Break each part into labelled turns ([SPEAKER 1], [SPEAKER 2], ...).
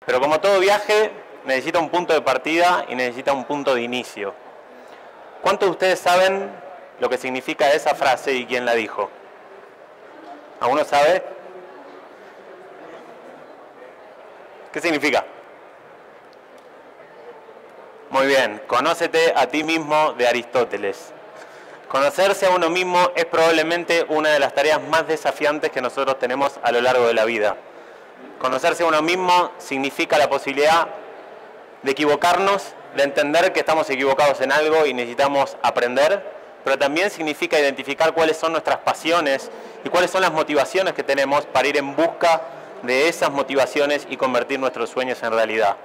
[SPEAKER 1] Pero como todo viaje, necesita un punto de partida y necesita un punto de inicio. ¿Cuántos de ustedes saben lo que significa esa frase y quién la dijo? ¿Alguno sabe? ¿Qué significa? Muy bien, conócete a ti mismo, de Aristóteles. Conocerse a uno mismo es probablemente una de las tareas más desafiantes que nosotros tenemos a lo largo de la vida. Conocerse a uno mismo significa la posibilidad de equivocarnos, de entender que estamos equivocados en algo y necesitamos aprender, pero también significa identificar cuáles son nuestras pasiones y cuáles son las motivaciones que tenemos para ir en busca de esas motivaciones y convertir nuestros sueños en realidad.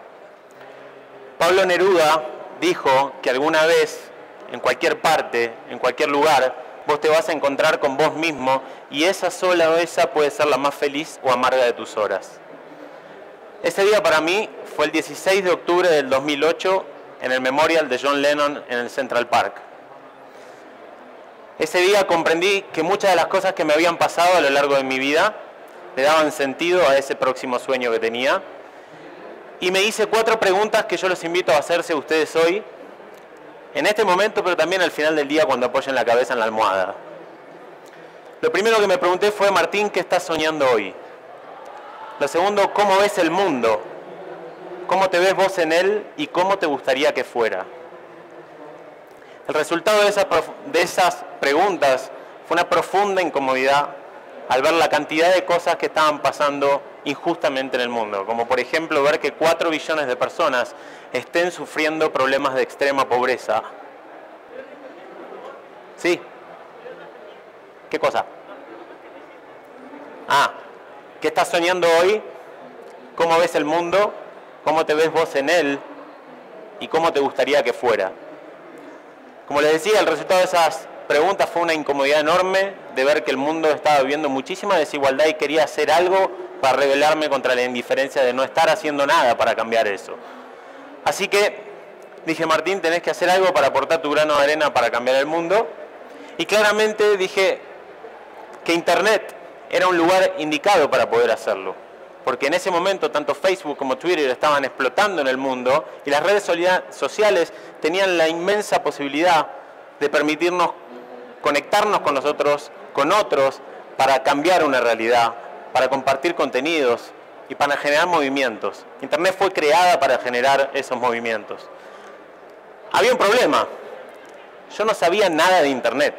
[SPEAKER 1] Pablo Neruda dijo que alguna vez, en cualquier parte, en cualquier lugar, vos te vas a encontrar con vos mismo y esa sola o esa puede ser la más feliz o amarga de tus horas. Ese día para mí fue el 16 de octubre del 2008 en el Memorial de John Lennon en el Central Park. Ese día comprendí que muchas de las cosas que me habían pasado a lo largo de mi vida le daban sentido a ese próximo sueño que tenía. Y me hice 4 preguntas que yo los invito a hacerse ustedes hoy, en este momento, pero también al final del día cuando apoyen la cabeza en la almohada. Lo primero que me pregunté fue: Martín, ¿qué estás soñando hoy? Lo segundo, ¿cómo ves el mundo? ¿Cómo te ves vos en él y cómo te gustaría que fuera? El resultado de esas preguntas fue una profunda incomodidad al ver la cantidad de cosas que estaban pasando injustamente en el mundo, como por ejemplo ver que 4 billones de personas estén sufriendo problemas de extrema pobreza. ¿Sí? ¿Qué cosa? ¿Qué estás soñando hoy? ¿Cómo ves el mundo? ¿Cómo te ves vos en él? ¿Y cómo te gustaría que fuera? Como les decía, el resultado de esas preguntas fue una incomodidad enorme de ver que el mundo estaba viviendo muchísima desigualdad y quería hacer algo para rebelarme contra la indiferencia de no estar haciendo nada para cambiar eso. Así que dije: Martín, tenés que hacer algo para aportar tu grano de arena para cambiar el mundo. Y claramente dije que Internet era un lugar indicado para poder hacerlo. Porque en ese momento tanto Facebook como Twitter estaban explotando en el mundo y las redes sociales tenían la inmensa posibilidad de permitirnos conectarnos con nosotros, con otros, para cambiar una realidad, para compartir contenidos y para generar movimientos. Internet fue creada para generar esos movimientos. Había un problema. Yo no sabía nada de Internet.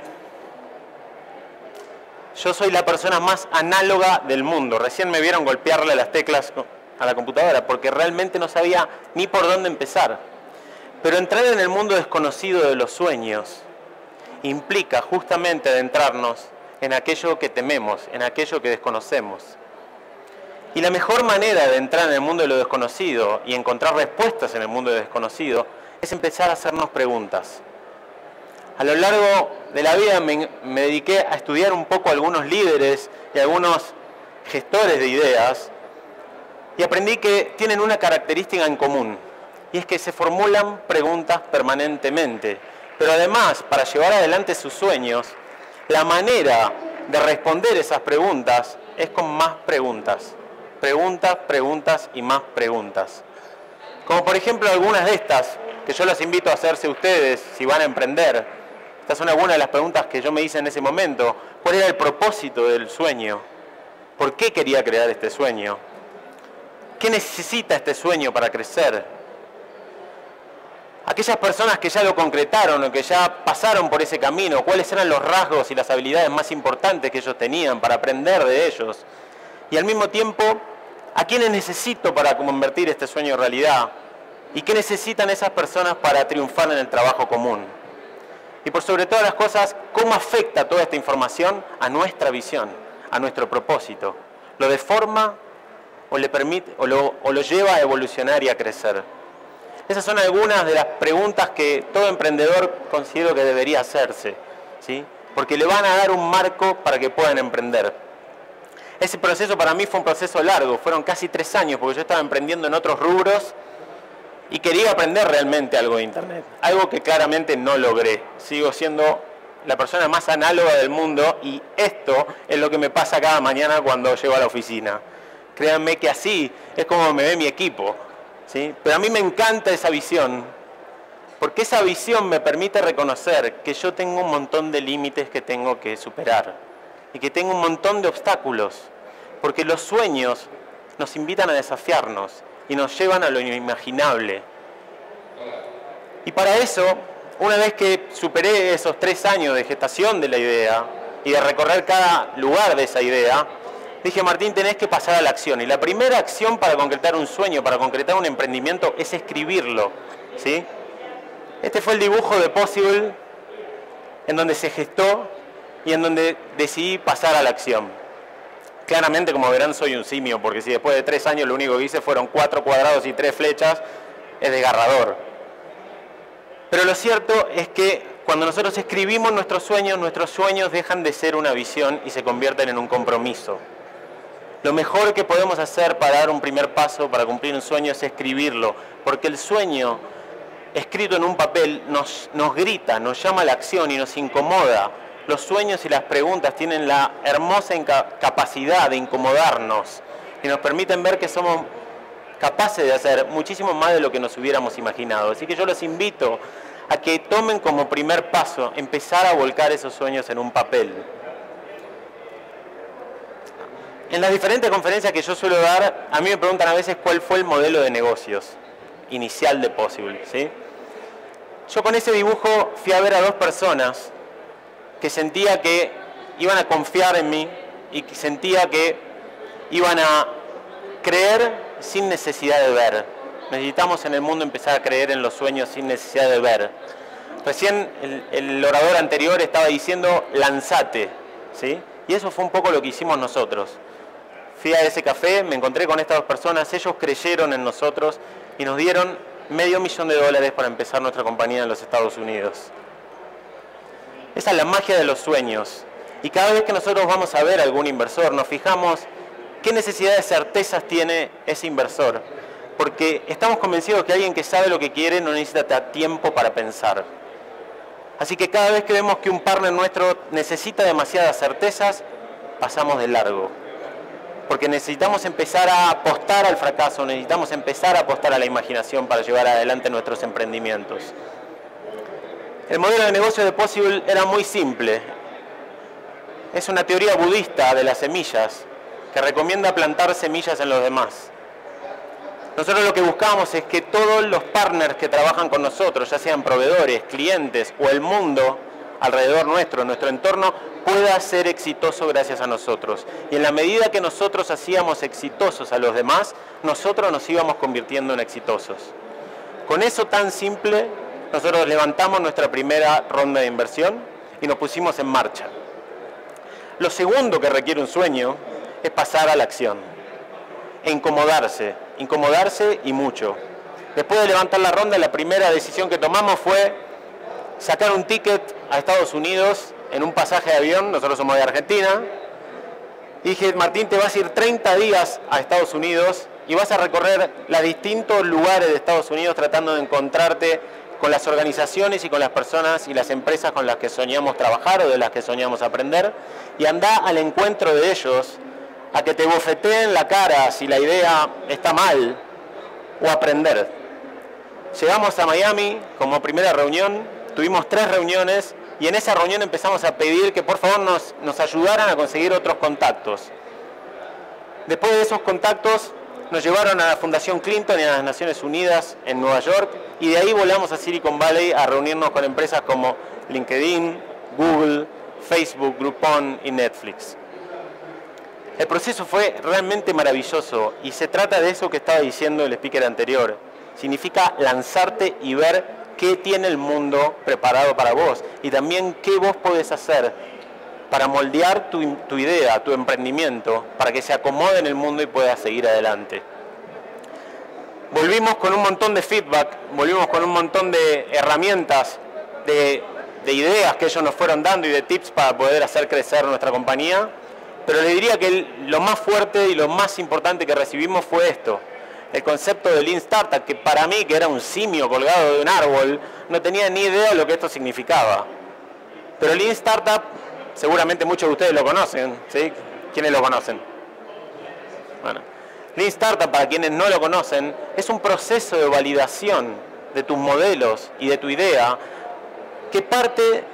[SPEAKER 1] Yo soy la persona más análoga del mundo. Recién me vieron golpearle las teclas a la computadora porque realmente no sabía ni por dónde empezar. Pero entrar en el mundo desconocido de los sueños implica justamente adentrarnos en aquello que tememos, en aquello que desconocemos. Y la mejor manera de entrar en el mundo de lo desconocido y encontrar respuestas en el mundo de lo desconocido es empezar a hacernos preguntas. A lo largo de la vida me dediqué a estudiar un poco a algunos líderes y a algunos gestores de ideas y aprendí que tienen una característica en común, y es que se formulan preguntas permanentemente. Pero además, para llevar adelante sus sueños, la manera de responder esas preguntas es con más preguntas. Preguntas, preguntas y más preguntas. Como por ejemplo algunas de estas, que yo los invito a hacerse ustedes si van a emprender. Estas son algunas de las preguntas que yo me hice en ese momento. ¿Cuál era el propósito del sueño? ¿Por qué quería crear este sueño? ¿Qué necesita este sueño para crecer? Aquellas personas que ya lo concretaron o que ya pasaron por ese camino, ¿cuáles eran los rasgos y las habilidades más importantes que ellos tenían para aprender de ellos? Y al mismo tiempo, ¿a quiénes necesito para convertir este sueño en realidad? ¿Y qué necesitan esas personas para triunfar en el trabajo común? Y por sobre todas las cosas, ¿cómo afecta toda esta información a nuestra visión, a nuestro propósito? ¿Lo deforma o le permite o lo lleva a evolucionar y a crecer? Esas son algunas de las preguntas que todo emprendedor considero que debería hacerse, ¿sí? Porque le van a dar un marco para que puedan emprender. Ese proceso para mí fue un proceso largo, fueron casi 3 años, porque yo estaba emprendiendo en otros rubros y quería aprender realmente algo de Internet, algo que claramente no logré. Sigo siendo la persona más análoga del mundo y esto es lo que me pasa cada mañana cuando llego a la oficina. Créanme que así es como me ve mi equipo, ¿sí? Pero a mí me encanta esa visión, porque esa visión me permite reconocer que yo tengo un montón de límites que tengo que superar y que tengo un montón de obstáculos, porque los sueños nos invitan a desafiarnos y nos llevan a lo inimaginable. Y para eso, una vez que superé esos 3 años de gestación de la idea y de recorrer cada lugar de esa idea, dije, Martín, tenés que pasar a la acción. Y la primera acción para concretar un sueño, para concretar un emprendimiento, es escribirlo, ¿sí? Este fue el dibujo de Possible, en donde se gestó y en donde decidí pasar a la acción. Claramente, como verán, soy un simio, porque si después de 3 años lo único que hice fueron 4 cuadrados y 3 flechas, es desgarrador. Pero lo cierto es que cuando nosotros escribimos nuestros sueños dejan de ser una visión y se convierten en un compromiso. Lo mejor que podemos hacer para dar un primer paso, para cumplir un sueño, es escribirlo, porque el sueño escrito en un papel nos grita, nos llama a la acción y nos incomoda. Los sueños y las preguntas tienen la hermosa capacidad de incomodarnos y nos permiten ver que somos capaces de hacer muchísimo más de lo que nos hubiéramos imaginado. Así que yo los invito a que tomen como primer paso empezar a volcar esos sueños en un papel. En las diferentes conferencias que yo suelo dar, a mí me preguntan a veces cuál fue el modelo de negocios inicial de Possible, ¿sí? Yo con ese dibujo fui a ver a 2 personas que sentía que iban a confiar en mí y que sentía que iban a creer sin necesidad de ver. Necesitamos en el mundo empezar a creer en los sueños sin necesidad de ver. Recién el orador anterior estaba diciendo, lanzate, ¿sí? Y eso fue un poco lo que hicimos nosotros. Fui a ese café, me encontré con estas 2 personas, ellos creyeron en nosotros y nos dieron $500,000 para empezar nuestra compañía en los Estados Unidos. Esa es la magia de los sueños. Y cada vez que nosotros vamos a ver a algún inversor, nos fijamos qué necesidad de certezas tiene ese inversor. Porque estamos convencidos que alguien que sabe lo que quiere no necesita tiempo para pensar. Así que cada vez que vemos que un partner nuestro necesita demasiadas certezas, pasamos de largo. Porque necesitamos empezar a apostar al fracaso, necesitamos empezar a apostar a la imaginación para llevar adelante nuestros emprendimientos. El modelo de negocio de Possible era muy simple. Es una teoría budista de las semillas que recomienda plantar semillas en los demás. Nosotros lo que buscamos es que todos los partners que trabajan con nosotros, ya sean proveedores, clientes o el mundo alrededor nuestro, nuestro entorno, pueda ser exitoso gracias a nosotros. Y en la medida que nosotros hacíamos exitosos a los demás, nosotros nos íbamos convirtiendo en exitosos. Con eso tan simple, nosotros levantamos nuestra primera ronda de inversión y nos pusimos en marcha. Lo segundo que requiere un sueño es pasar a la acción e incomodarse y mucho. Después de levantar la ronda, la primera decisión que tomamos fue sacar un ticket a Estados Unidos en un pasaje de avión. Nosotros somos de Argentina. Y dije, Martín, te vas a ir 30 días a Estados Unidos y vas a recorrer los distintos lugares de Estados Unidos tratando de encontrarte con las organizaciones y con las personas y las empresas con las que soñamos trabajar o de las que soñamos aprender, y andá al encuentro de ellos a que te bofeteen la cara si la idea está mal, o aprender. Llegamos a Miami como primera reunión, tuvimos 3 reuniones y en esa reunión empezamos a pedir que por favor nos ayudaran a conseguir otros contactos. Después de esos contactos nos llevaron a la Fundación Clinton y a las Naciones Unidas en Nueva York, y de ahí volamos a Silicon Valley a reunirnos con empresas como LinkedIn, Google, Facebook, Groupon y Netflix. El proceso fue realmente maravilloso y se trata de eso que estaba diciendo el speaker anterior. Significa lanzarte y ver qué tiene el mundo preparado para vos y también qué vos podés hacer para moldear tu idea, tu emprendimiento, para que se acomode en el mundo y puedas seguir adelante. Volvimos con un montón de feedback, volvimos con un montón de herramientas, de ideas que ellos nos fueron dando y de tips para poder hacer crecer nuestra compañía. Pero les diría que lo más fuerte y lo más importante que recibimos fue esto. El concepto de Lean Startup, que para mí, que era un simio colgado de un árbol, no tenía ni idea de lo que esto significaba. Pero Lean Startup, seguramente muchos de ustedes lo conocen, ¿sí? ¿Quiénes lo conocen? Bueno, Lean Startup, para quienes no lo conocen, es un proceso de validación de tus modelos y de tu idea que parte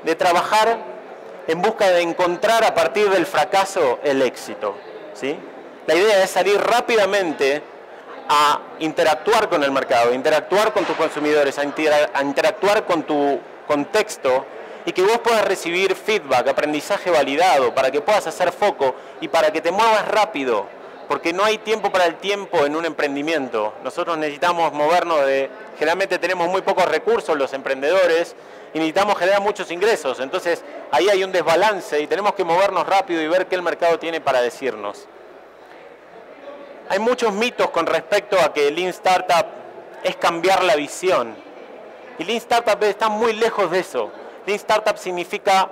[SPEAKER 1] de trabajar en busca de encontrar a partir del fracaso el éxito, ¿sí? La idea es salir rápidamente a interactuar con el mercado, a interactuar con tus consumidores, a interactuar con tu contexto y que vos puedas recibir feedback, aprendizaje validado, para que puedas hacer foco y para que te muevas rápido, porque no hay tiempo para el tiempo en un emprendimiento. Nosotros necesitamos movernos generalmente tenemos muy pocos recursos los emprendedores y necesitamos generar muchos ingresos, entonces ahí hay un desbalance y tenemos que movernos rápido y ver qué el mercado tiene para decirnos. Hay muchos mitos con respecto a que Lean Startup es cambiar la visión. Y Lean Startup está muy lejos de eso. Lean Startup significa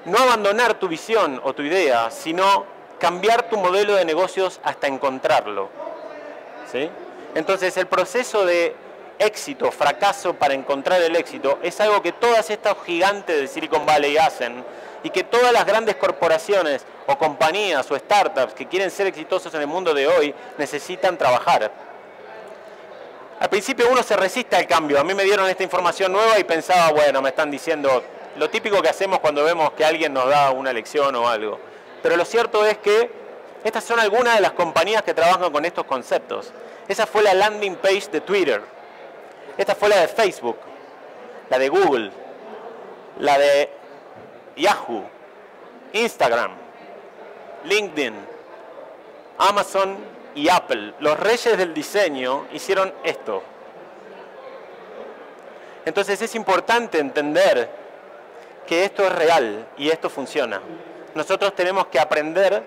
[SPEAKER 1] no abandonar tu visión o tu idea, sino cambiar tu modelo de negocios hasta encontrarlo, ¿sí? Entonces el proceso de éxito, fracaso para encontrar el éxito, es algo que todas estas gigantes de Silicon Valley hacen y que todas las grandes corporaciones o compañías o startups que quieren ser exitosos en el mundo de hoy necesitan trabajar. Al principio uno se resiste al cambio. A mí me dieron esta información nueva y pensaba, bueno, me están diciendo lo típico que hacemos cuando vemos que alguien nos da una lección o algo. Pero lo cierto es que estas son algunas de las compañías que trabajan con estos conceptos. Esa fue la landing page de Twitter. Esta fue la de Facebook, la de Google, la de Yahoo, Instagram, LinkedIn, Amazon y Apple. Los reyes del diseño hicieron esto. Entonces es importante entender que esto es real y esto funciona. Nosotros tenemos que aprender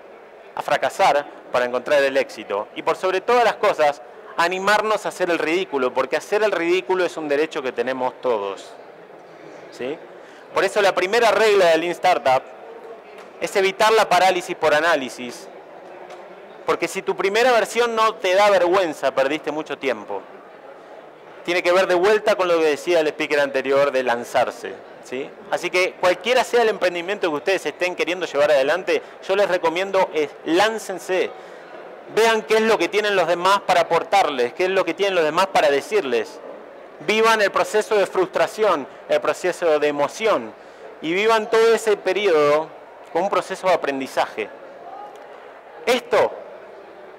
[SPEAKER 1] a fracasar para encontrar el éxito. Y por sobre todas las cosas, animarnos a hacer el ridículo, porque hacer el ridículo es un derecho que tenemos todos, ¿sí? Por eso la primera regla de Lean Startup es evitar la parálisis por análisis, porque si tu primera versión no te da vergüenza, perdiste mucho tiempo. Tiene que ver de vuelta con lo que decía el speaker anterior de lanzarse, ¿sí? Así que cualquiera sea el emprendimiento que ustedes estén queriendo llevar adelante, yo les recomiendo láncense. Vean qué es lo que tienen los demás para aportarles, qué es lo que tienen los demás para decirles. Vivan el proceso de frustración, el proceso de emoción y vivan todo ese periodo como un proceso de aprendizaje. Esto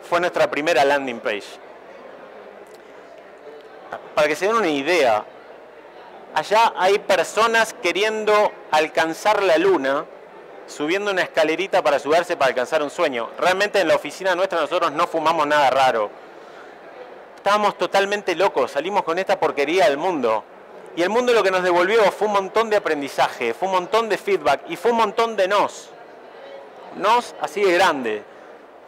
[SPEAKER 1] fue nuestra primera landing page. Para que se den una idea, allá hay personas queriendo alcanzar la luna, subiendo una escalerita para ayudarse para alcanzar un sueño. Realmente en la oficina nuestra nosotros no fumamos nada raro. Estábamos totalmente locos, salimos con esta porquería del mundo. Y el mundo lo que nos devolvió fue un montón de aprendizaje, fue un montón de feedback y fue un montón de nos. Nos así de grande.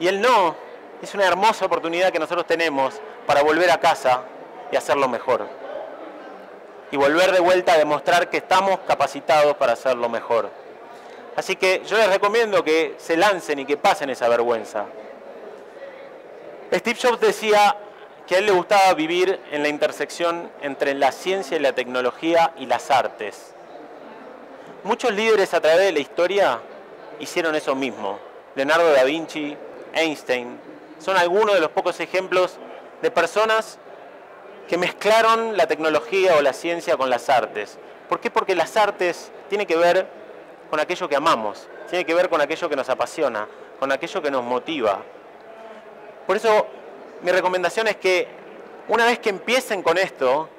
[SPEAKER 1] Y el no es una hermosa oportunidad que nosotros tenemos para volver a casa y hacerlo mejor. Y volver de vuelta a demostrar que estamos capacitados para hacerlo mejor. Así que yo les recomiendo que se lancen y que pasen esa vergüenza. Steve Jobs decía que a él le gustaba vivir en la intersección entre la ciencia y la tecnología y las artes. Muchos líderes a través de la historia hicieron eso mismo. Leonardo da Vinci, Einstein, son algunos de los pocos ejemplos de personas que mezclaron la tecnología o la ciencia con las artes. ¿Por qué? Porque las artes tienen que ver con aquello que amamos, tiene que ver con aquello que nos apasiona, con aquello que nos motiva. Por eso mi recomendación es que una vez que empiecen con esto,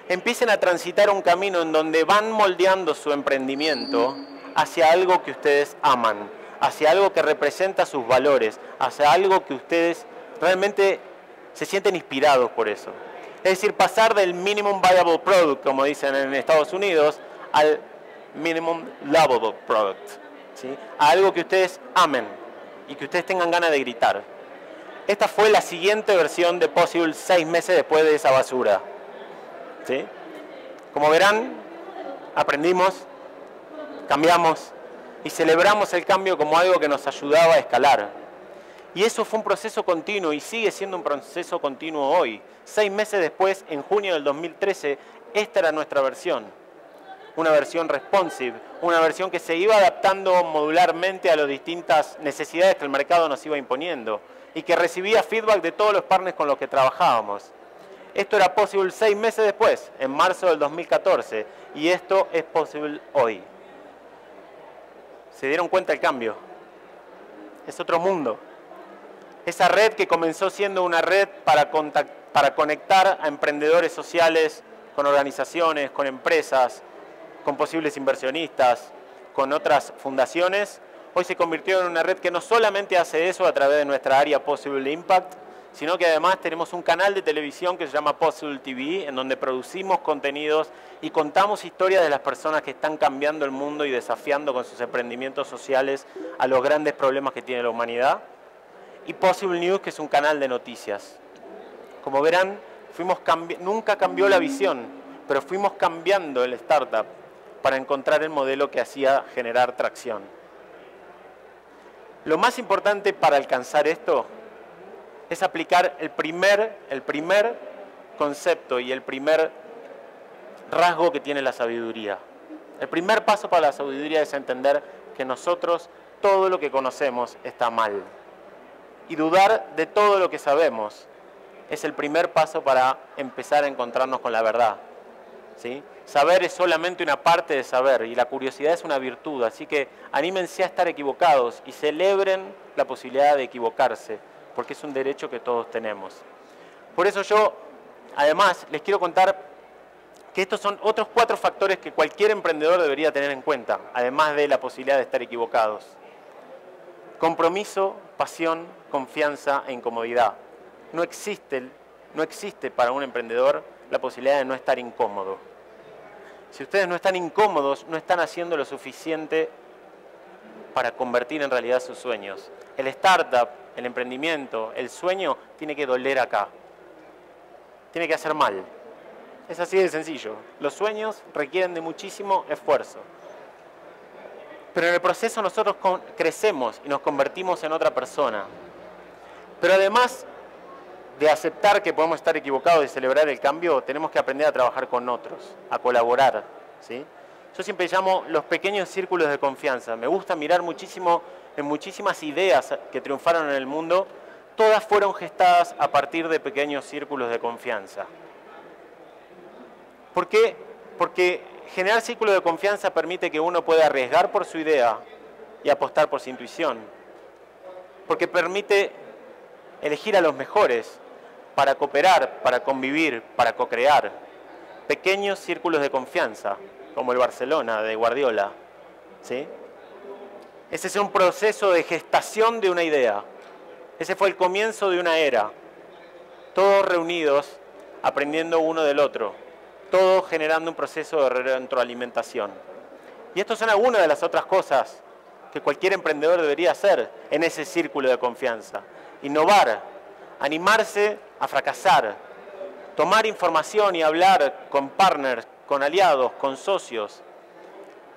[SPEAKER 1] empiecen a transitar un camino en donde van moldeando su emprendimiento hacia algo que ustedes aman, hacia algo que representa sus valores, hacia algo que ustedes realmente se sienten inspirados por eso. Es decir, pasar del minimum viable product, como dicen en Estados Unidos, al minimum lovable product, ¿sí? A algo que ustedes amen y que ustedes tengan ganas de gritar. Esta fue la siguiente versión de Possible 6 meses después de esa basura, ¿sí? Como verán, aprendimos, cambiamos y celebramos el cambio como algo que nos ayudaba a escalar. Y eso fue un proceso continuo y sigue siendo un proceso continuo hoy. 6 meses después, en junio del 2013, esta era nuestra versión. Una versión responsive, una versión que se iba adaptando modularmente a las distintas necesidades que el mercado nos iba imponiendo. y que recibía feedback de todos los partners con los que trabajábamos. Esto era posible 6 meses después, en marzo del 2014, y esto es posible hoy. ¿Se dieron cuenta del cambio? Es otro mundo. Esa red que comenzó siendo una red para conectar a emprendedores sociales con organizaciones, con empresas, con posibles inversionistas, con otras fundaciones, hoy se convirtió en una red que no solamente hace eso a través de nuestra área Possible Impact, sino que además tenemos un canal de televisión que se llama Possible TV, en donde producimos contenidos y contamos historias de las personas que están cambiando el mundo y desafiando con sus emprendimientos sociales a los grandes problemas que tiene la humanidad. Y Possible News, que es un canal de noticias. Como verán, nunca cambió la visión, pero fuimos cambiando el startup para encontrar el modelo que hacía generar tracción. Lo más importante para alcanzar esto es aplicar el primer concepto y el primer rasgo que tiene la sabiduría. El primer paso para la sabiduría es entender que nosotros todo lo que conocemos está mal. Y dudar de todo lo que sabemos es el primer paso para empezar a encontrarnos con la verdad, ¿sí? Saber es solamente una parte de saber y la curiosidad es una virtud, así que anímense a estar equivocados y celebren la posibilidad de equivocarse, porque es un derecho que todos tenemos. Por eso yo, además, les quiero contar que estos son otros 4 factores que cualquier emprendedor debería tener en cuenta, además de la posibilidad de estar equivocados. Compromiso, pasión, confianza e incomodidad. No existe para un emprendedor la posibilidad de no estar incómodo. Si ustedes no están incómodos, no están haciendo lo suficiente para convertir en realidad sus sueños. El startup, el emprendimiento, el sueño tiene que doler acá. Tiene que hacer mal. Es así de sencillo. Los sueños requieren de muchísimo esfuerzo. Pero en el proceso nosotros crecemos y nos convertimos en otra persona. Pero además de aceptar que podemos estar equivocados y celebrar el cambio, tenemos que aprender a trabajar con otros, a colaborar, ¿sí? Yo siempre llamo los pequeños círculos de confianza. Me gusta mirar muchísimo en muchísimas ideas que triunfaron en el mundo, todas fueron gestadas a partir de pequeños círculos de confianza. ¿Por qué? Porque generar círculos de confianza permite que uno pueda arriesgar por su idea y apostar por su intuición. Porque permite elegir a los mejores para cooperar, para convivir, para co-crear. Pequeños círculos de confianza, como el Barcelona de Guardiola, ¿sí? Ese es un proceso de gestación de una idea. Ese fue el comienzo de una era. Todos reunidos, aprendiendo uno del otro. Todos generando un proceso de retroalimentación. Y estas son algunas de las otras cosas que cualquier emprendedor debería hacer en ese círculo de confianza. Innovar, animarse a fracasar, tomar información y hablar con partners, con aliados, con socios.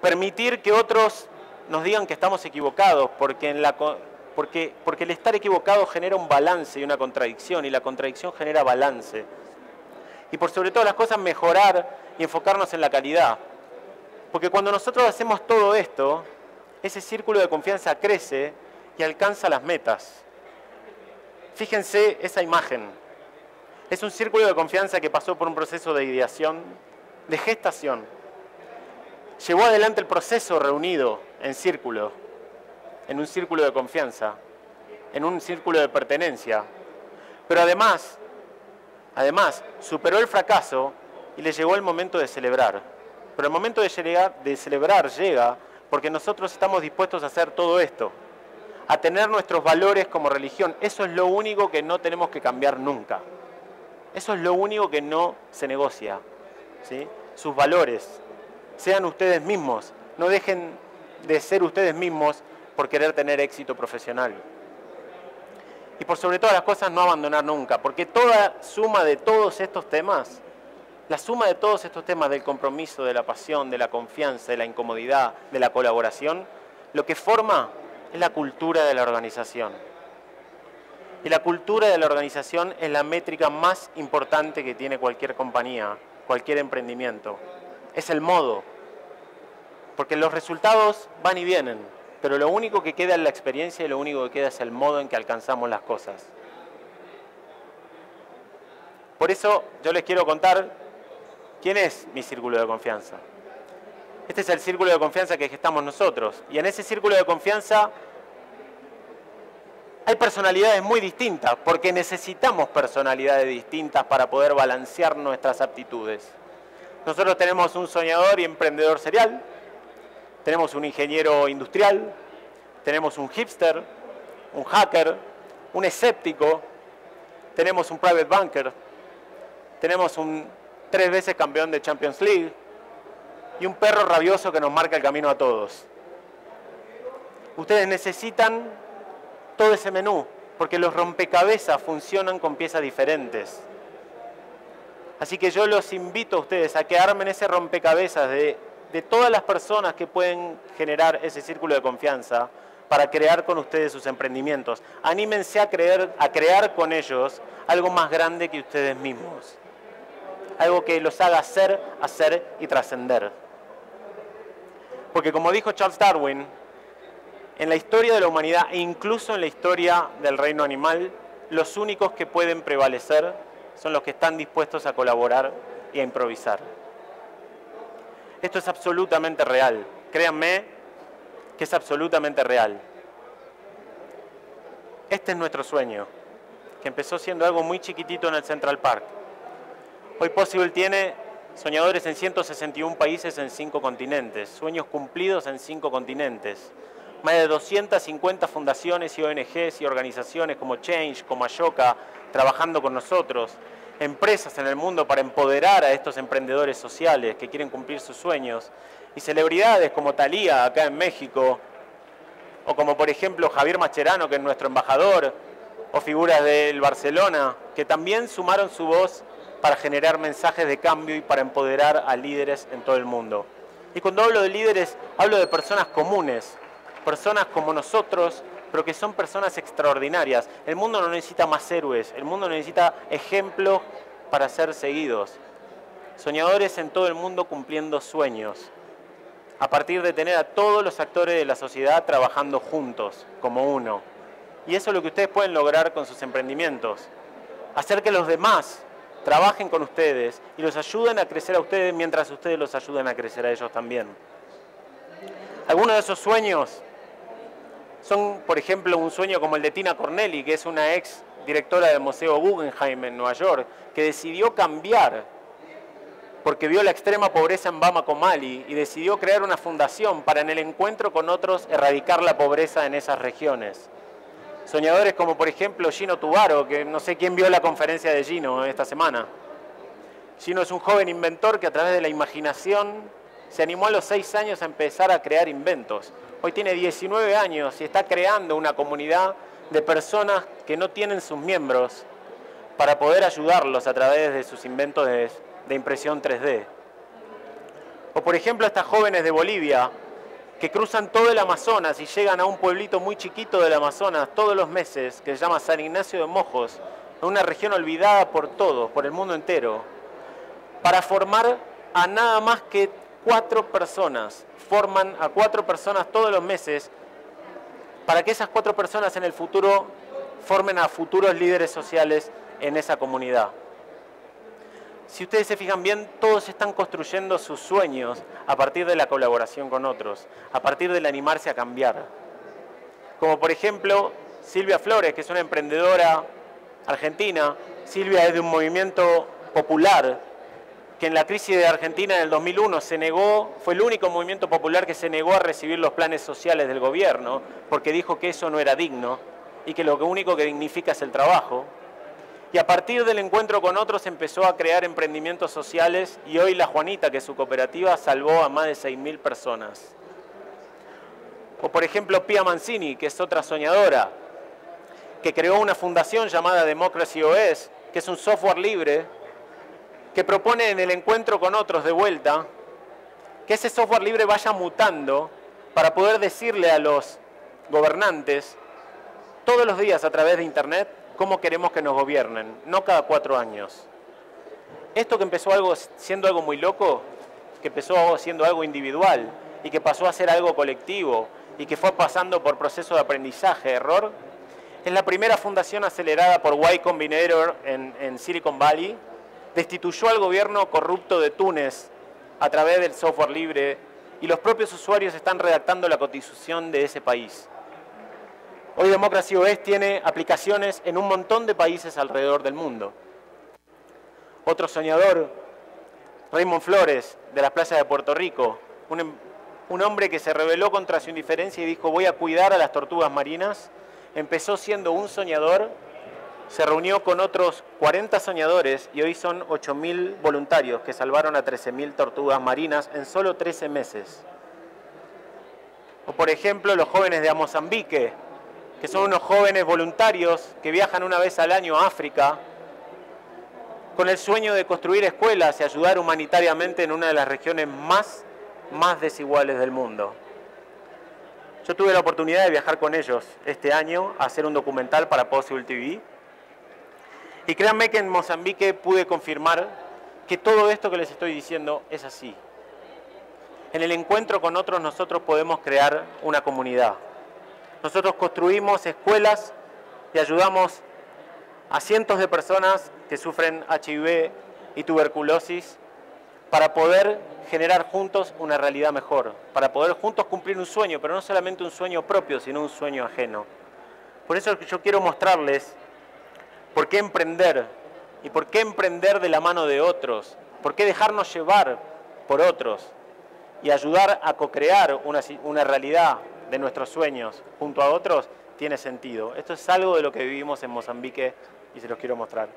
[SPEAKER 1] Permitir que otros nos digan que estamos equivocados, porque el estar equivocado genera un balance y una contradicción, y la contradicción genera balance. Y por sobre todas las cosas, mejorar y enfocarnos en la calidad. Porque cuando nosotros hacemos todo esto, ese círculo de confianza crece y alcanza las metas. Fíjense esa imagen. Es un círculo de confianza que pasó por un proceso de ideación, de gestación. Llevó adelante el proceso reunido en círculo, en un círculo de confianza, en un círculo de pertenencia. Pero además, superó el fracaso y le llegó el momento de celebrar. Pero el momento de celebrar llega porque nosotros estamos dispuestos a hacer todo esto, a tener nuestros valores como religión. Eso es lo único que no tenemos que cambiar nunca. Eso es lo único que no se negocia, ¿sí? Sus valores. Sean ustedes mismos. No dejen de ser ustedes mismos por querer tener éxito profesional. Y por sobre todas las cosas, no abandonar nunca, porque toda suma de todos estos temas, la suma de todos estos temas del compromiso, de la pasión, de la confianza, de la incomodidad, de la colaboración, lo que forma es la cultura de la organización. Y la cultura de la organización es la métrica más importante que tiene cualquier compañía, cualquier emprendimiento. Es el modo, porque los resultados van y vienen, pero lo único que queda es la experiencia y lo único que queda es el modo en que alcanzamos las cosas. Por eso yo les quiero contar quién es mi círculo de confianza. Este es el círculo de confianza que gestamos nosotros. Y en ese círculo de confianza hay personalidades muy distintas, porque necesitamos personalidades distintas para poder balancear nuestras aptitudes. Nosotros tenemos un soñador y emprendedor serial, tenemos un ingeniero industrial, tenemos un hipster, un hacker, un escéptico, tenemos un private banker, tenemos un 3 veces campeón de Champions League y un perro rabioso que nos marca el camino a todos. Ustedes necesitan todo ese menú, porque los rompecabezas funcionan con piezas diferentes. Así que yo los invito a ustedes a que armen ese rompecabezas de todas las personas que pueden generar ese círculo de confianza para crear con ustedes sus emprendimientos. Anímense a crear con ellos algo más grande que ustedes mismos. Algo que los haga ser, hacer y trascender. Porque como dijo Charles Darwin, en la historia de la humanidad e incluso en la historia del reino animal, los únicos que pueden prevalecer son los que están dispuestos a colaborar y a improvisar. Esto es absolutamente real. Créanme que es absolutamente real. Este es nuestro sueño, que empezó siendo algo muy chiquitito en el Central Park. Hoy Possible tiene soñadores en 161 países en 5 continentes, sueños cumplidos en 5 continentes. Más de 250 fundaciones y ONGs y organizaciones como Change, como Ashoka, trabajando con nosotros. Empresas en el mundo para empoderar a estos emprendedores sociales que quieren cumplir sus sueños. Y celebridades como Thalía, acá en México, o como por ejemplo Javier Mascherano, que es nuestro embajador, o figuras del Barcelona, que también sumaron su voz para generar mensajes de cambio y para empoderar a líderes en todo el mundo. Y cuando hablo de líderes, hablo de personas comunes, personas como nosotros, pero que son personas extraordinarias. El mundo no necesita más héroes, el mundo necesita ejemplos para ser seguidos. Soñadores en todo el mundo cumpliendo sueños, a partir de tener a todos los actores de la sociedad trabajando juntos, como uno. Y eso es lo que ustedes pueden lograr con sus emprendimientos. Hacer que los demás trabajen con ustedes y los ayuden a crecer a ustedes mientras ustedes los ayuden a crecer a ellos también. Algunos de esos sueños son, por ejemplo, un sueño como el de Tina Cornelli, que es una ex directora del Museo Guggenheim en Nueva York, que decidió cambiar porque vio la extrema pobreza en Bamako, Mali, y decidió crear una fundación para en el encuentro con otros erradicar la pobreza en esas regiones. Soñadores como, por ejemplo, Gino Tubaro, que no sé quién vio la conferencia de Gino esta semana. Gino es un joven inventor que a través de la imaginación se animó a los 6 años a empezar a crear inventos. Hoy tiene 19 años y está creando una comunidad de personas que no tienen sus miembros para poder ayudarlos a través de sus inventos de impresión 3D. O por ejemplo estas jóvenes de Bolivia que cruzan todo el Amazonas y llegan a un pueblito muy chiquito del Amazonas todos los meses que se llama San Ignacio de Mojos, en una región olvidada por todos, por el mundo entero, para formar a nada más que 4 personas. Forman a 4 personas todos los meses para que esas 4 personas en el futuro formen a futuros líderes sociales en esa comunidad. Si ustedes se fijan bien, todos están construyendo sus sueños a partir de la colaboración con otros, a partir del animarse a cambiar. Como por ejemplo Silvia Flores, que es una emprendedora argentina. Silvia es de un movimiento popular que en la crisis de Argentina en el 2001 se negó, fue el único movimiento popular que se negó a recibir los planes sociales del gobierno, porque dijo que eso no era digno y que lo único que dignifica es el trabajo. Y a partir del encuentro con otros empezó a crear emprendimientos sociales y hoy La Juanita, que es su cooperativa, salvó a más de 6.000 personas. O por ejemplo Pia Mancini, que es otra soñadora, que creó una fundación llamada Democracy OS, que es un software libre que propone en el encuentro con otros de vuelta que ese software libre vaya mutando para poder decirle a los gobernantes todos los días a través de Internet cómo queremos que nos gobiernen, no cada 4 años. Esto que empezó siendo algo muy loco, que empezó siendo algo individual y que pasó a ser algo colectivo y que fue pasando por proceso de aprendizaje, error. Es la primera fundación acelerada por Y Combinator en Silicon Valley. Destituyó al gobierno corrupto de Túnez a través del software libre y los propios usuarios están redactando la constitución de ese país. Hoy Democracy OS tiene aplicaciones en un montón de países alrededor del mundo. Otro soñador, Raymond Flores, de las playas de Puerto Rico, un hombre que se rebeló contra su indiferencia y dijo voy a cuidar a las tortugas marinas. Empezó siendo un soñador, se reunió con otros 40 soñadores y hoy son 8.000 voluntarios que salvaron a 13.000 tortugas marinas en solo 13 meses. O por ejemplo los jóvenes de Mozambique, que son unos jóvenes voluntarios que viajan una vez al año a África con el sueño de construir escuelas y ayudar humanitariamente en una de las regiones más desiguales del mundo. Yo tuve la oportunidad de viajar con ellos este año a hacer un documental para Possible TV. Y créanme que en Mozambique pude confirmar que todo esto que les estoy diciendo es así. En el encuentro con otros nosotros podemos crear una comunidad. Nosotros construimos escuelas y ayudamos a cientos de personas que sufren HIV y tuberculosis para poder generar juntos una realidad mejor, para poder juntos cumplir un sueño, pero no solamente un sueño propio, sino un sueño ajeno. Por eso yo quiero mostrarles por qué emprender y por qué emprender de la mano de otros, por qué dejarnos llevar por otros y ayudar a co-crear una realidad de nuestros sueños junto a otros tiene sentido. Esto es algo de lo que vivimos en Mozambique y se los quiero mostrar.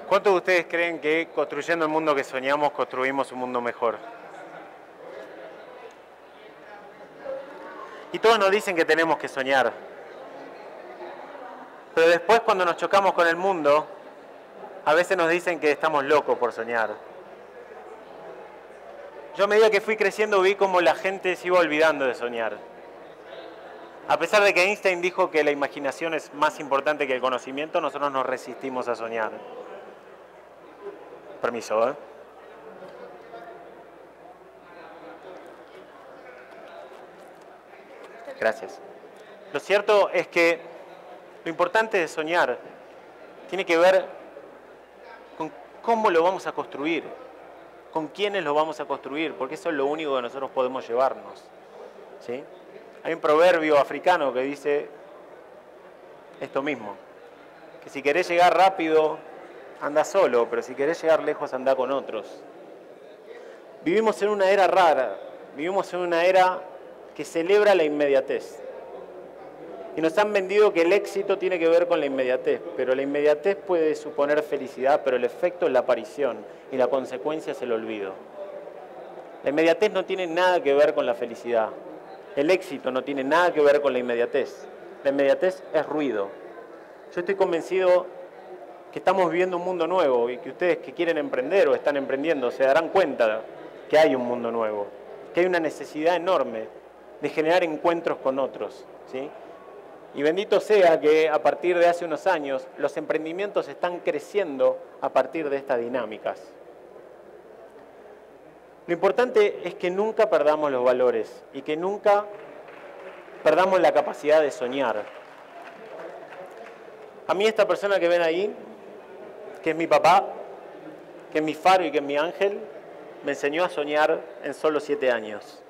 [SPEAKER 1] ¿Cuántos de ustedes creen que construyendo el mundo que soñamos construimos un mundo mejor? Y todos nos dicen que tenemos que soñar. Pero después cuando nos chocamos con el mundo, a veces nos dicen que estamos locos por soñar. Yo a medida que fui creciendo vi cómo la gente se iba olvidando de soñar. A pesar de que Einstein dijo que la imaginación es más importante que el conocimiento, nosotros nos resistimos a soñar. Permiso, ¿eh? Gracias. Lo cierto es que lo importante de soñar tiene que ver con cómo lo vamos a construir, con quiénes lo vamos a construir, porque eso es lo único que nosotros podemos llevarnos. ¿Sí? Hay un proverbio africano que dice esto mismo, que si querés llegar rápido, anda solo, pero si querés llegar lejos, anda con otros. Vivimos en una era rara, vivimos en una era que celebra la inmediatez. Y nos han vendido que el éxito tiene que ver con la inmediatez, pero la inmediatez puede suponer felicidad, pero el efecto es la aparición y la consecuencia es el olvido. La inmediatez no tiene nada que ver con la felicidad. El éxito no tiene nada que ver con la inmediatez. La inmediatez es ruido. Yo estoy convencido que estamos viviendo un mundo nuevo y que ustedes que quieren emprender o están emprendiendo se darán cuenta que hay un mundo nuevo, que hay una necesidad enorme de generar encuentros con otros, ¿sí? Y bendito sea que a partir de hace unos años los emprendimientos están creciendo a partir de estas dinámicas. Lo importante es que nunca perdamos los valores y que nunca perdamos la capacidad de soñar. A mí esta persona que ven ahí, que es mi papá, que es mi faro y que es mi ángel, me enseñó a soñar en solo 7 años.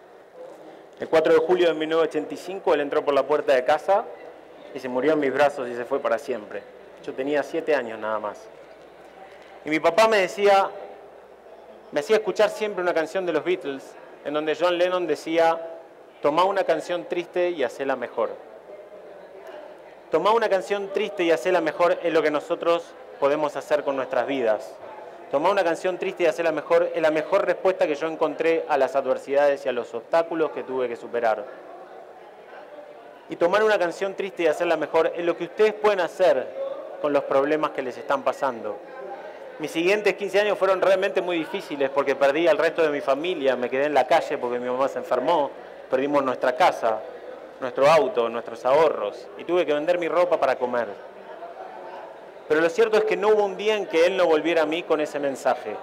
[SPEAKER 1] El 4 de julio de 1985 él entró por la puerta de casa y se murió en mis brazos y se fue para siempre. Yo tenía 7 años nada más. Y mi papá me hacía escuchar siempre una canción de los Beatles, en donde John Lennon decía, tomá una canción triste y hacela mejor. Tomá una canción triste y hacela mejor es lo que nosotros podemos hacer con nuestras vidas. Tomá una canción triste y hacela mejor es la mejor respuesta que yo encontré a las adversidades y a los obstáculos que tuve que superar. Y tomar una canción triste y hacerla mejor es lo que ustedes pueden hacer con los problemas que les están pasando. Mis siguientes 15 años fueron realmente muy difíciles porque perdí al resto de mi familia, me quedé en la calle porque mi mamá se enfermó, perdimos nuestra casa, nuestro auto, nuestros ahorros y tuve que vender mi ropa para comer. Pero lo cierto es que no hubo un día en que él no volviera a mí con ese mensaje.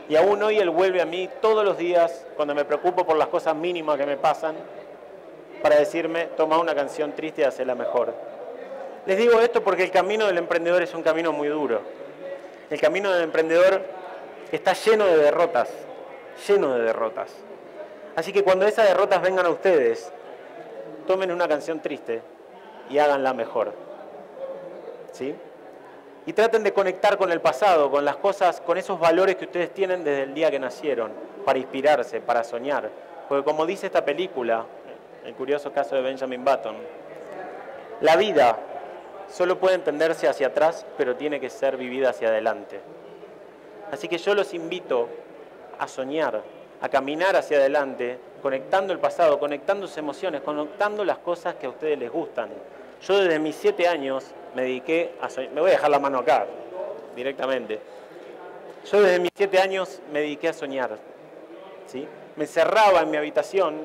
[SPEAKER 1] Y aún hoy él vuelve a mí todos los días cuando me preocupo por las cosas mínimas que me pasan para decirme, toma una canción triste y hacela mejor. Les digo esto porque el camino del emprendedor es un camino muy duro. El camino del emprendedor está lleno de derrotas, lleno de derrotas. Así que cuando esas derrotas vengan a ustedes, tomen una canción triste y háganla mejor. ¿Sí? Y traten de conectar con el pasado, con las cosas, con esos valores que ustedes tienen desde el día que nacieron, para inspirarse, para soñar. Porque como dice esta película, el curioso caso de Benjamin Button, la vida solo puede entenderse hacia atrás, pero tiene que ser vivida hacia adelante. Así que yo los invito a soñar, a caminar hacia adelante, conectando el pasado, conectando sus emociones, conectando las cosas que a ustedes les gustan. Yo desde mis 7 años me dediqué a soñar. Me voy a dejar la mano acá, directamente. Yo desde mis 7 años me dediqué a soñar, ¿sí? Me encerraba en mi habitación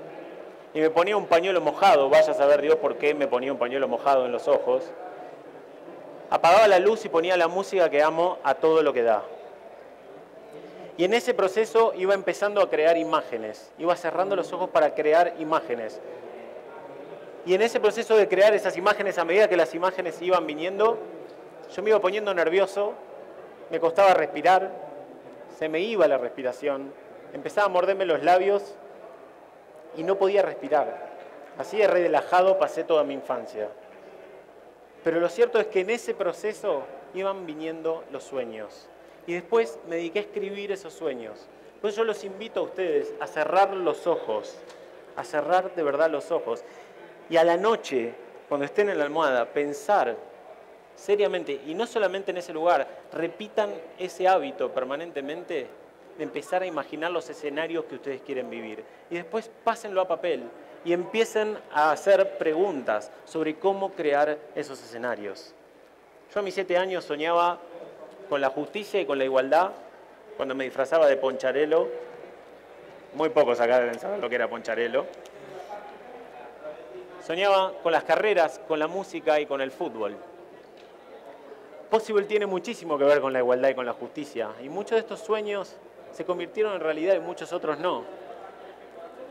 [SPEAKER 1] y me ponía un pañuelo mojado, vaya a saber Dios por qué me ponía un pañuelo mojado en los ojos. Apagaba la luz y ponía la música que amo a todo lo que da. Y en ese proceso iba empezando a crear imágenes, iba cerrando los ojos para crear imágenes. Y en ese proceso de crear esas imágenes, a medida que las imágenes iban viniendo, yo me iba poniendo nervioso, me costaba respirar, se me iba la respiración, empezaba a morderme los labios y no podía respirar. Así de relajado pasé toda mi infancia. Pero lo cierto es que en ese proceso iban viniendo los sueños. Y después me dediqué a escribir esos sueños. Entonces yo los invito a ustedes a cerrar los ojos, a cerrar de verdad los ojos. Y a la noche, cuando estén en la almohada, pensar seriamente, y no solamente en ese lugar, repitan ese hábito permanentemente de empezar a imaginar los escenarios que ustedes quieren vivir. Y después pásenlo a papel y empiecen a hacer preguntas sobre cómo crear esos escenarios. Yo a mis 7 años soñaba con la justicia y con la igualdad cuando me disfrazaba de Poncharelo. Muy pocos acá deben saber lo que era Poncharelo. Soñaba con las carreras, con la música y con el fútbol. Possible tiene muchísimo que ver con la igualdad y con la justicia. Y muchos de estos sueños se convirtieron en realidad y muchos otros no.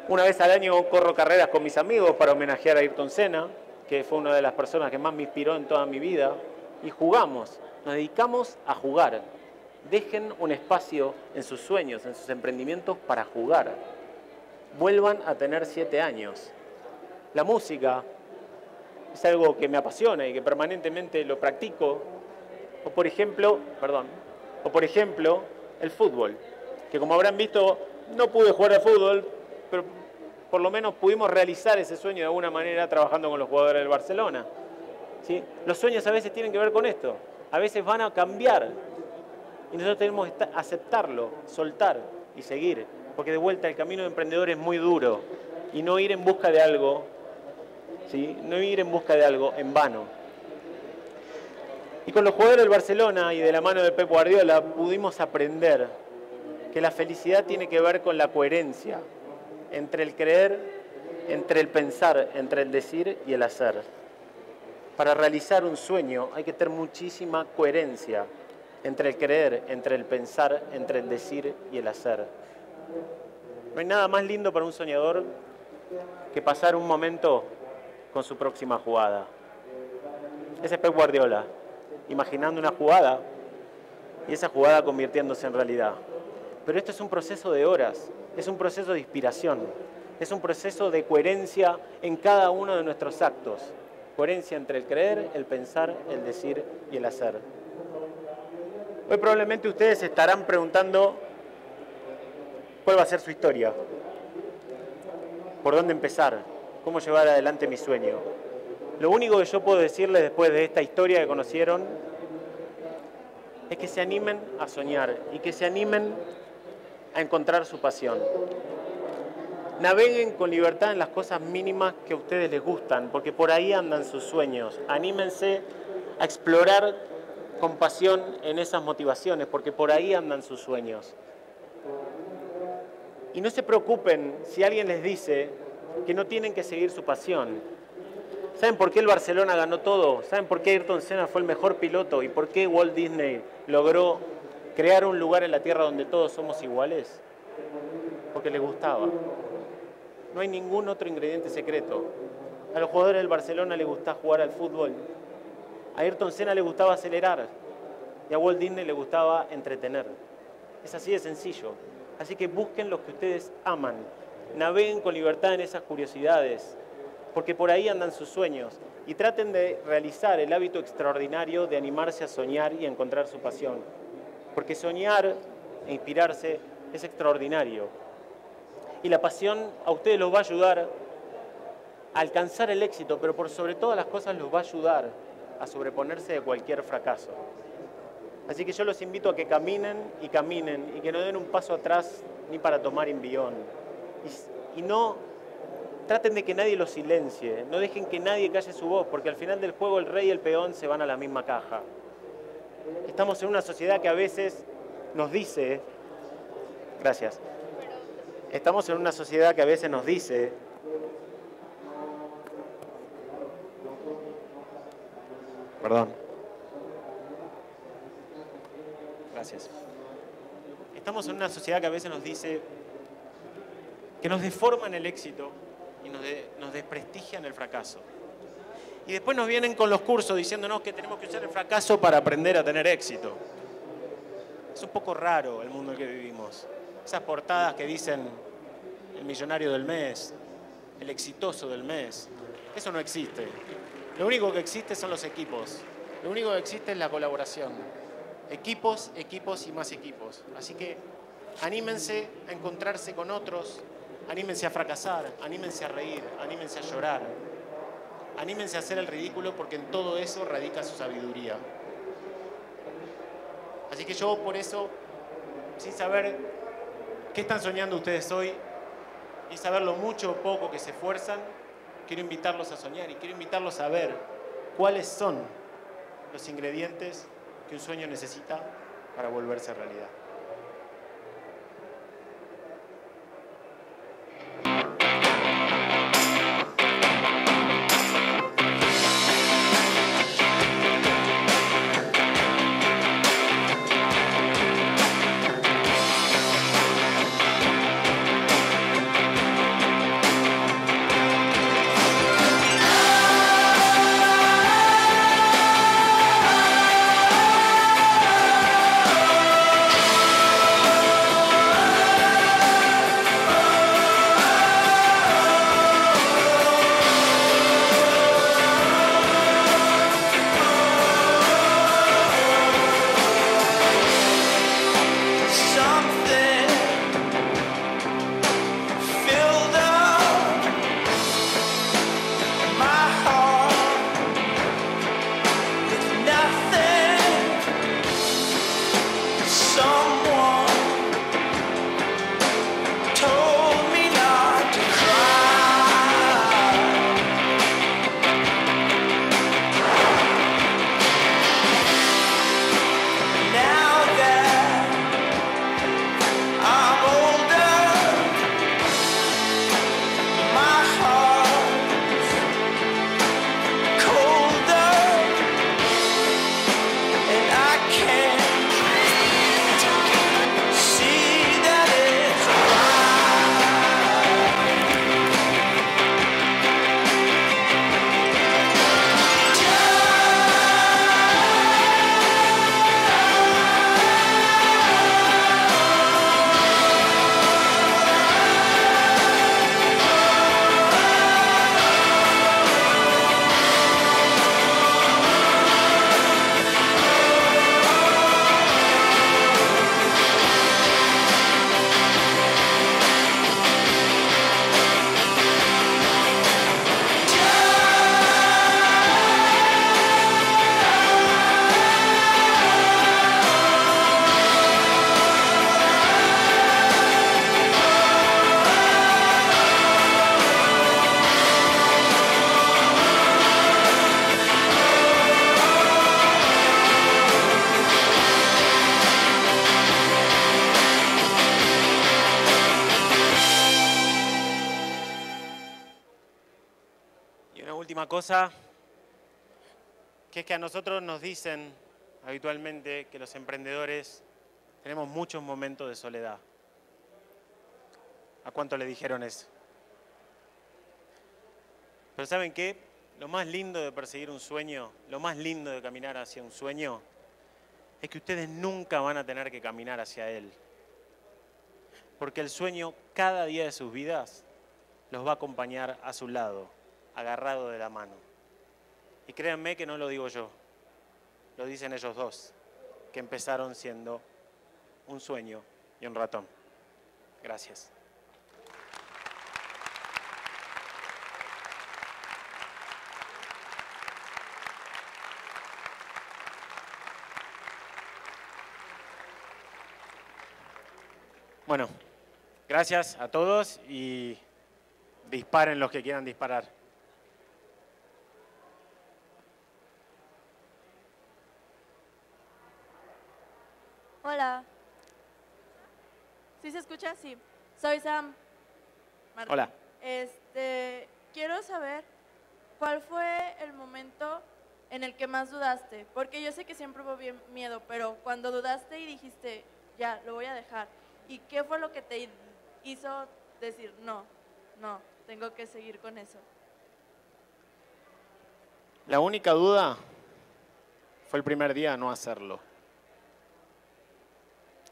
[SPEAKER 1] Una vez al año corro carreras con mis amigos para homenajear a Ayrton Senna, que fue una de las personas que más me inspiró en toda mi vida. Y jugamos, nos dedicamos a jugar. Dejen un espacio en sus sueños, en sus emprendimientos para jugar. Vuelvan a tener 7 años. La música es algo que me apasiona y que permanentemente lo practico. O por ejemplo, el fútbol, que como habrán visto, no pude jugar al fútbol, pero por lo menos pudimos realizar ese sueño de alguna manera trabajando con los jugadores del Barcelona. ¿Sí? Los sueños a veces tienen que ver con esto, a veces van a cambiar y nosotros tenemos que aceptarlo, soltar y seguir, porque de vuelta el camino de emprendedor es muy duro y no ir en busca de algo, ¿sí? No ir en busca de algo en vano. Y con los jugadores del Barcelona y de la mano de Pep Guardiola pudimos aprender que la felicidad tiene que ver con la coherencia entre el creer, entre el pensar, entre el decir y el hacer. Para realizar un sueño hay que tener muchísima coherencia entre el creer, entre el pensar, entre el decir y el hacer. No hay nada más lindo para un soñador que pasar un momento con su próxima jugada. Ese es Pep Guardiola, imaginando una jugada y esa jugada convirtiéndose en realidad. Pero esto es un proceso de horas, es un proceso de inspiración, es un proceso de coherencia en cada uno de nuestros actos. Coherencia entre el creer, el pensar, el decir y el hacer. Hoy probablemente ustedes se estarán preguntando cuál va a ser su historia, por dónde empezar, cómo llevar adelante mi sueño. Lo único que yo puedo decirles después de esta historia que conocieron es que se animen a soñar y que se animen a encontrar su pasión. Naveguen con libertad en las cosas mínimas que a ustedes les gustan, porque por ahí andan sus sueños. Anímense a explorar con pasión en esas motivaciones, porque por ahí andan sus sueños. Y no se preocupen si alguien les dice que no tienen que seguir su pasión. ¿Saben por qué el Barcelona ganó todo? ¿Saben por qué Ayrton Senna fue el mejor piloto? ¿Y por qué Walt Disney logró crear un lugar en la Tierra donde todos somos iguales? Porque les gustaba. No hay ningún otro ingrediente secreto. A los jugadores del Barcelona les gustaba jugar al fútbol. A Ayrton Senna le gustaba acelerar. Y a Walt Disney le gustaba entretener. Es así de sencillo. Así que busquen lo que ustedes aman. Naveguen con libertad en esas curiosidades. Porque por ahí andan sus sueños. Y traten de realizar el hábito extraordinario de animarse a soñar y a encontrar su pasión. Porque soñar e inspirarse es extraordinario. Y la pasión a ustedes los va a ayudar a alcanzar el éxito, pero por sobre todas las cosas los va a ayudar a sobreponerse de cualquier fracaso. Así que yo los invito a que caminen y que no den un paso atrás ni para tomar envión. Y no traten de que nadie los silencie, no dejen que nadie calle su voz, porque al final del juego el rey y el peón se van a la misma caja. Estamos en una sociedad que a veces nos dice... Gracias. Estamos en una sociedad que a veces nos dice Perdón. Gracias. Estamos en una sociedad que a veces nos dice que nos deforman el éxito y nos desprestigian el fracaso. Y después nos vienen con los cursos diciéndonos que tenemos que usar el fracaso para aprender a tener éxito. Es un poco raro el mundo en el que vivimos. Esas portadas que dicen el millonario del mes, el exitoso del mes, eso no existe. Lo único que existe son los equipos. Lo único que existe es la colaboración. Equipos, equipos y más equipos. Así que anímense a encontrarse con otros, anímense a fracasar, anímense a reír, anímense a llorar. Anímense a hacer el ridículo porque en todo eso radica su sabiduría. Así que yo por eso, sin saber qué están soñando ustedes hoy y saber lo mucho o poco que se esfuerzan, quiero invitarlos a soñar y quiero invitarlos a ver cuáles son los ingredientes que un sueño necesita para volverse realidad. una última cosa, que es que a nosotros nos dicen habitualmente que los emprendedores tenemos muchos momentos de soledad. ¿A cuánto le dijeron eso? Pero ¿saben qué? Lo más lindo de perseguir un sueño, lo más lindo de caminar hacia un sueño, es que ustedes nunca van a tener que caminar hacia él. Porque el sueño, cada día de sus vidas, los va a acompañar a su lado, agarrado de la mano. Y créanme que no lo digo yo, lo dicen ellos dos, que empezaron siendo un sueño y un ratón. Gracias. Bueno, gracias a todos y disparen los que quieran disparar.
[SPEAKER 2] Hola. ¿Sí se escucha? Sí. Soy Sam Martín.
[SPEAKER 1] Hola.
[SPEAKER 2] Quiero saber cuál fue el momento en el que más dudaste, porque yo sé que siempre hubo miedo, pero cuando dudaste y dijiste, ya, lo voy a dejar, ¿y qué fue lo que te hizo decir, no, tengo que seguir con eso?
[SPEAKER 1] La única duda fue el primer día no hacerlo.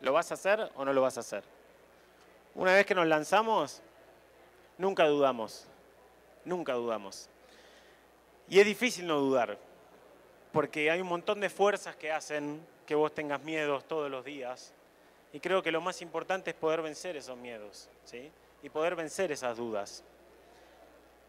[SPEAKER 1] ¿Lo vas a hacer o no lo vas a hacer? Una vez que nos lanzamos, nunca dudamos. Nunca dudamos. Y es difícil no dudar, porque hay un montón de fuerzas que hacen que vos tengas miedos todos los días. Y creo que lo más importante es poder vencer esos miedos, ¿sí? Y poder vencer esas dudas.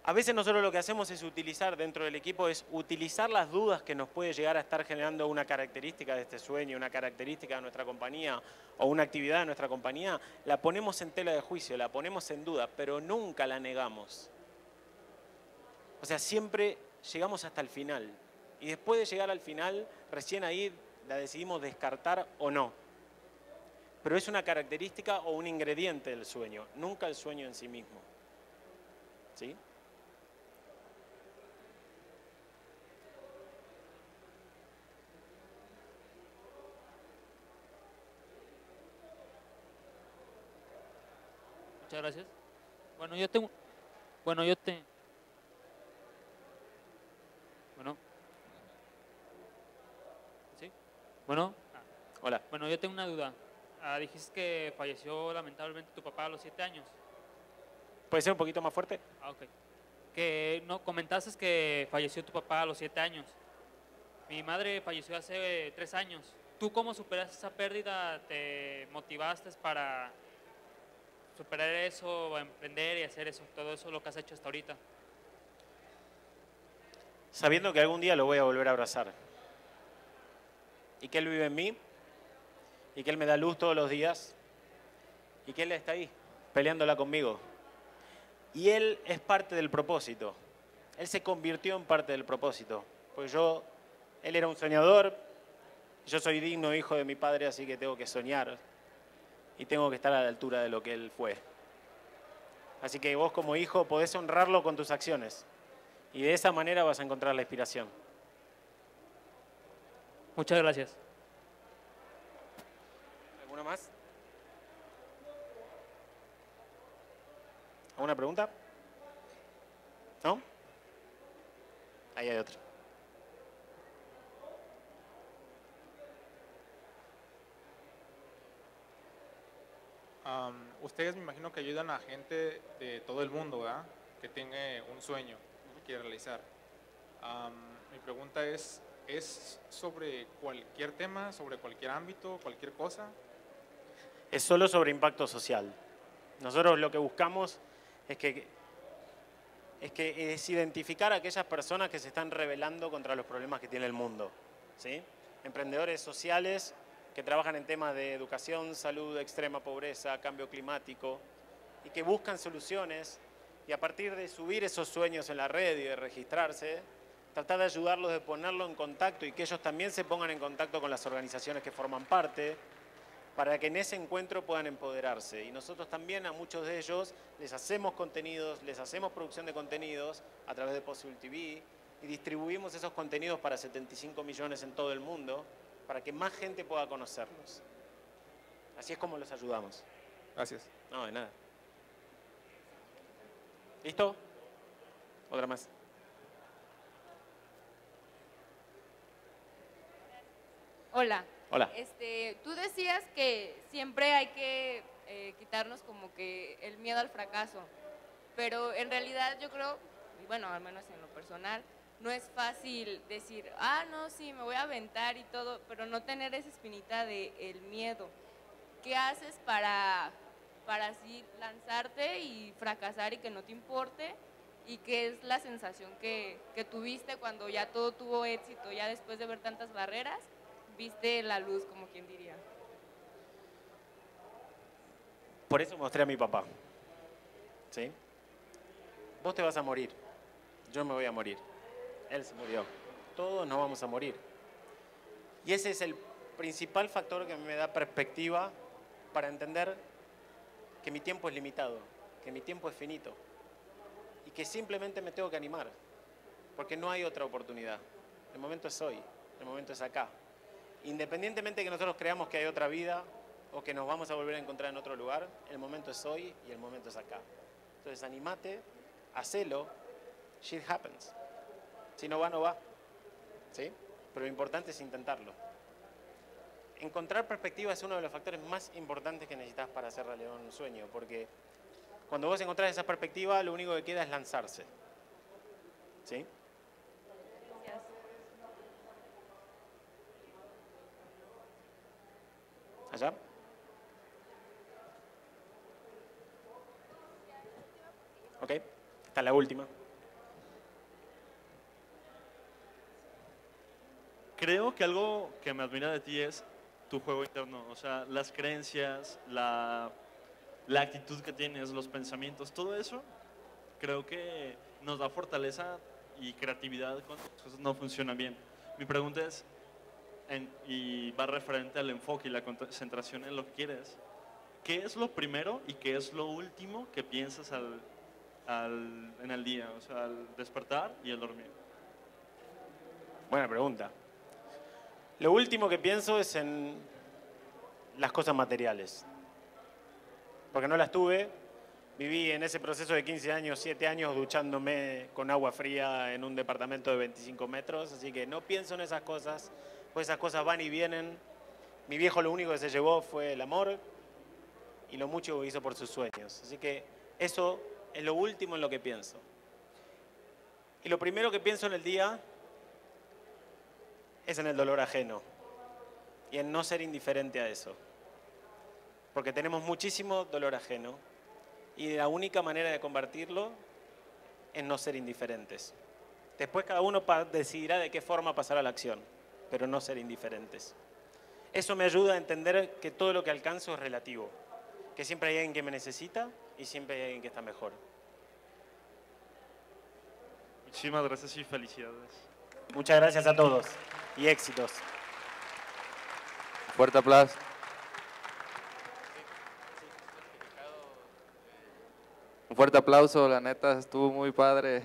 [SPEAKER 1] A veces nosotros lo que hacemos es utilizar dentro del equipo, es utilizar las dudas que nos puede llegar a estar generando una característica de este sueño, una característica de nuestra compañía o una actividad de nuestra compañía, la ponemos en tela de juicio, la ponemos en duda, pero nunca la negamos. O sea, siempre llegamos hasta el final. Y después de llegar al final, recién ahí la decidimos descartar o no. Pero es una característica o un ingrediente del sueño, nunca el sueño en sí mismo. ¿Sí?
[SPEAKER 3] Muchas gracias. Bueno, ¿sí? Bueno.
[SPEAKER 1] Hola.
[SPEAKER 3] Bueno, yo tengo una duda. Dijiste que falleció lamentablemente tu papá a los 7 años.
[SPEAKER 1] ¿Puede ser un poquito más fuerte?
[SPEAKER 3] Ok. Que no, comentaste que falleció tu papá a los 7 años. Mi madre falleció hace 3 años. ¿Tú cómo superaste esa pérdida? ¿Te motivaste para superar eso, emprender y hacer eso, todo eso lo que has hecho hasta ahorita?
[SPEAKER 1] Sabiendo que algún día lo voy a volver a abrazar. Y que él vive en mí. Y que él me da luz todos los días. Y que él está ahí, peleándola conmigo. Y él es parte del propósito. Él se convirtió en parte del propósito. Pues él era un soñador. Yo soy digno hijo de mi padre, así que tengo que soñar. Y tengo que estar a la altura de lo que él fue. Así que vos como hijo podés honrarlo con tus acciones. Y de esa manera vas a encontrar la inspiración.
[SPEAKER 3] Muchas gracias.
[SPEAKER 1] ¿Alguna más? ¿Alguna pregunta? ¿No? Ahí hay otro.
[SPEAKER 4] Ustedes me imagino que ayudan a gente de todo el mundo, ¿verdad? Que tenga un sueño que quiere realizar. Mi pregunta ¿es sobre cualquier tema, sobre cualquier ámbito, cualquier cosa?
[SPEAKER 1] Es solo sobre impacto social. Nosotros lo que buscamos es identificar a aquellas personas que se están rebelando contra los problemas que tiene el mundo, ¿sí? Emprendedores sociales que trabajan en temas de educación, salud, extrema pobreza, cambio climático y que buscan soluciones y a partir de subir esos sueños en la red y de registrarse, tratar de ayudarlos, de ponerlo en contacto y que ellos también se pongan en contacto con las organizaciones que forman parte para que en ese encuentro puedan empoderarse. Y nosotros también a muchos de ellos les hacemos contenidos, les hacemos producción de contenidos a través de Possible TV y distribuimos esos contenidos para 75 millones en todo el mundo para que más gente pueda conocerlos. Así es como los ayudamos.
[SPEAKER 4] Gracias.
[SPEAKER 1] No, de nada. ¿Listo? Otra más.
[SPEAKER 5] Hola.
[SPEAKER 1] Hola.
[SPEAKER 5] Tú decías que siempre hay que quitarnos como que el miedo al fracaso, pero en realidad yo creo, y bueno, al menos en lo personal, no es fácil decir, no, sí, me voy a aventar y todo, pero no tener esa espinita del miedo. ¿Qué haces para así lanzarte y fracasar y que no te importe? ¿Y qué es la sensación que tuviste cuando ya todo tuvo éxito, ya después de ver tantas barreras? Viste la luz, como quien diría.
[SPEAKER 1] Por eso mostré a mi papá. ¿Sí? Vos te vas a morir. Yo me voy a morir. Él se murió. Todos nos vamos a morir. Y ese es el principal factor que a mí me da perspectiva para entender que mi tiempo es limitado, que mi tiempo es finito y que simplemente me tengo que animar, porque no hay otra oportunidad. El momento es hoy, el momento es acá. Independientemente de que nosotros creamos que hay otra vida o que nos vamos a volver a encontrar en otro lugar, el momento es hoy y el momento es acá. Entonces animate, hacelo, shit happens. Si no va, no va. ¿Sí? Pero lo importante es intentarlo. Encontrar perspectiva es uno de los factores más importantes que necesitas para hacer realidad un sueño, porque cuando vos encontrás esa perspectiva, lo único que queda es lanzarse. ¿Sí? ¿Allá? Ok, esta es la última.
[SPEAKER 6] Creo que algo que me admira de ti es tu juego interno, o sea, las creencias, la actitud que tienes, los pensamientos, todo eso creo que nos da fortaleza y creatividad cuando las cosas no funcionan bien. Mi pregunta es, y va referente al enfoque y la concentración en lo que quieres, ¿qué es lo primero y qué es lo último que piensas en el día, o sea, al despertar y al dormir?
[SPEAKER 1] Buena pregunta. Lo último que pienso es en las cosas materiales, porque no las tuve. Viví en ese proceso de 15 años, 7 años, duchándome con agua fría en un departamento de 25 metros, así que no pienso en esas cosas, pues esas cosas van y vienen. Mi viejo lo único que se llevó fue el amor y lo mucho que hizo por sus sueños, así que eso es lo último en lo que pienso. Y lo primero que pienso en el día es en el dolor ajeno y en no ser indiferente a eso, porque tenemos muchísimo dolor ajeno y la única manera de combatirlo es no ser indiferentes. Después cada uno decidirá de qué forma pasar a la acción, pero no ser indiferentes. Eso me ayuda a entender que todo lo que alcanzo es relativo, que siempre hay alguien que me necesita y siempre hay alguien que está mejor.
[SPEAKER 6] Muchísimas gracias y felicidades.
[SPEAKER 1] Muchas gracias a todos y éxitos.
[SPEAKER 7] Fuerte aplauso. Un fuerte aplauso, la neta estuvo muy padre.